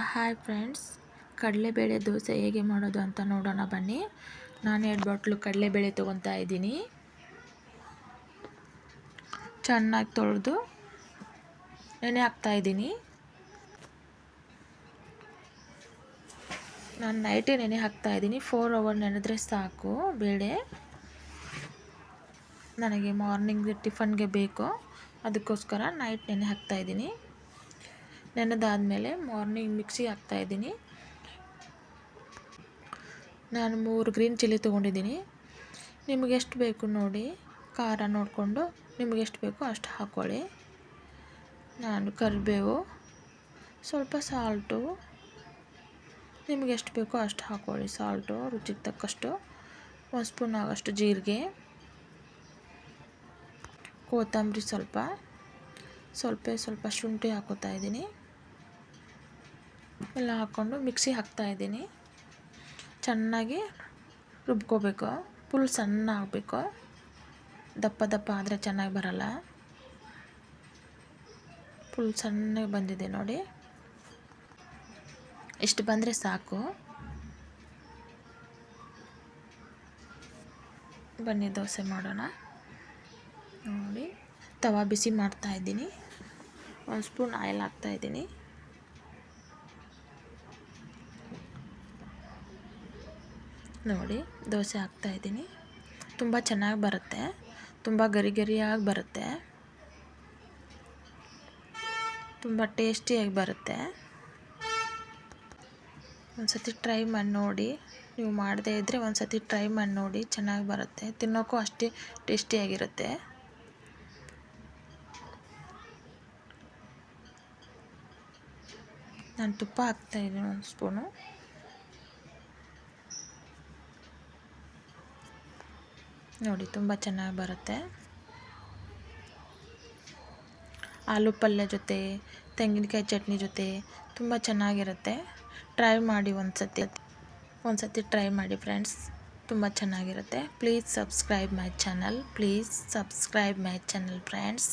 Hi friends, ಕಡಲೆಬೇಳೆ ದೋಸೆ ಹೇಗೆ ಮಾಡೋದು ಅಂತ ನೋಡೋಣ ಬನ್ನಿ. ನಾನು 2 ಬಾಟ್ಲು ಕಡಲೆಬೇಳೆ ತೊಗೊತಾ ಇದ್ದೀನಿ. ಚೆನ್ನಾಗಿ ತೊಳೆದು ನೆನೆ ಹಾಕ್ತಾ ಇದ್ದೀನಿ. ನಾನು ನೈಟೇ ನೆನೆ ಹಾಕ್ತಾ ಇದ್ದೀನಿ. 4 ಅವರ್ ನೆನೆದ್ರೆ ಸಾಕು ಬೇಳೆ. ನನಗೆ ಮಾರ್ನಿಂಗ್ ಟಿಫನ್ಗೆ ಬೇಕು, ಅದಕ್ಕೋಸ್ಕರ ನೈಟ್ ನೆನೆ ಹಾಕ್ತಾ ಇದ್ದೀನಿ. ನೆನೆದಾದಮೇಲೆ ಮಾರ್ನಿಂಗ್ ಮಿಕ್ಸಿ ಹಾಕ್ತಾಯಿದ್ದೀನಿ. ನಾನು 3 ಗ್ರೀನ್ ಚಿಲ್ಲಿ ತೊಗೊಂಡಿದ್ದೀನಿ. ನಿಮಗೆ ಎಷ್ಟು ಬೇಕು ನೋಡಿ, ಖಾರ ನೋಡಿಕೊಂಡು ನಿಮಗೆ ಎಷ್ಟು ಬೇಕೋ ಅಷ್ಟು ಹಾಕ್ಕೊಳ್ಳಿ. ನಾನು ಕರಿಬೇವು, ಸ್ವಲ್ಪ ಸಾಲ್ಟು, ನಿಮಗೆ ಎಷ್ಟು ಬೇಕೋ ಅಷ್ಟು ಹಾಕ್ಕೊಳ್ಳಿ. ಸಾಲ್ಟು ರುಚಿಗೆ ತಕ್ಕಷ್ಟು, 1 ಸ್ಪೂನ್ ಆಗೋಷ್ಟು ಜೀರಿಗೆ, ಕೊತ್ತಂಬರಿ ಸ್ವಲ್ಪ ಶುಂಠಿ ಹಾಕೋತಾ ಇದ್ದೀನಿ. ಎಲ್ಲ ಹಾಕ್ಕೊಂಡು ಮಿಕ್ಸಿ ಹಾಕ್ತಾಯಿದ್ದೀನಿ. ಚೆನ್ನಾಗಿ ರುಬ್ಕೋಬೇಕು. ಫುಲ್ ಸಣ್ಣ ಆಗಬೇಕು, ದಪ್ಪ ಆದರೆ ಚೆನ್ನಾಗಿ ಬರಲ್ಲ. ಫುಲ್ ಸಣ್ಣಗೆ ಬಂದಿದೆ ನೋಡಿ, ಇಷ್ಟು ಬಂದರೆ ಸಾಕು. ಬನ್ನಿ ದೋಸೆ ಮಾಡೋಣ. ನೋಡಿ, ತವಾ ಬಿಸಿ ಮಾಡ್ತಾಯಿದ್ದೀನಿ. 1 ಸ್ಪೂನ್ ಆಯಿಲ್ ಹಾಕ್ತಾಯಿದ್ದೀನಿ. ನೋಡಿ, ದೋಸೆ ಹಾಕ್ತಾಯಿದ್ದೀನಿ. ತುಂಬ ಚೆನ್ನಾಗಿ ಬರುತ್ತೆ, ತುಂಬ ಗರಿಯಾಗಿ ಬರುತ್ತೆ, ತುಂಬ ಟೇಸ್ಟಿಯಾಗಿ ಬರುತ್ತೆ. ಒಂದು ಸತಿ ಟ್ರೈ ಮಾಡಿ ನೋಡಿ. ನೀವು ಮಾಡದೇ ಇದ್ದರೆ ಒಂದು ಸತಿ ಟ್ರೈ ಮಾಡಿ ನೋಡಿ, ಚೆನ್ನಾಗಿ ಬರುತ್ತೆ. ತಿನ್ನೋಕ್ಕೂ ಅಷ್ಟೇ ಟೇಸ್ಟಿಯಾಗಿರುತ್ತೆ. ನಾನು ತುಪ್ಪ ಹಾಕ್ತಾಯಿದ್ದೀನಿ 1 ಸ್ಪೂನು. ನೋಡಿ, ತುಂಬ ಚೆನ್ನಾಗಿ ಬರುತ್ತೆ. ಆಲೂ ಪಲ್ಯ ಜೊತೆ, ತೆಂಗಿನಕಾಯಿ ಚಟ್ನಿ ಜೊತೆ ತುಂಬ ಚೆನ್ನಾಗಿರುತ್ತೆ. ಟ್ರೈ ಮಾಡಿ ಒಂದು ಸತಿ ಟ್ರೈ ಮಾಡಿ ಫ್ರೆಂಡ್ಸ್, ತುಂಬ ಚೆನ್ನಾಗಿರುತ್ತೆ. Please subscribe my channel friends.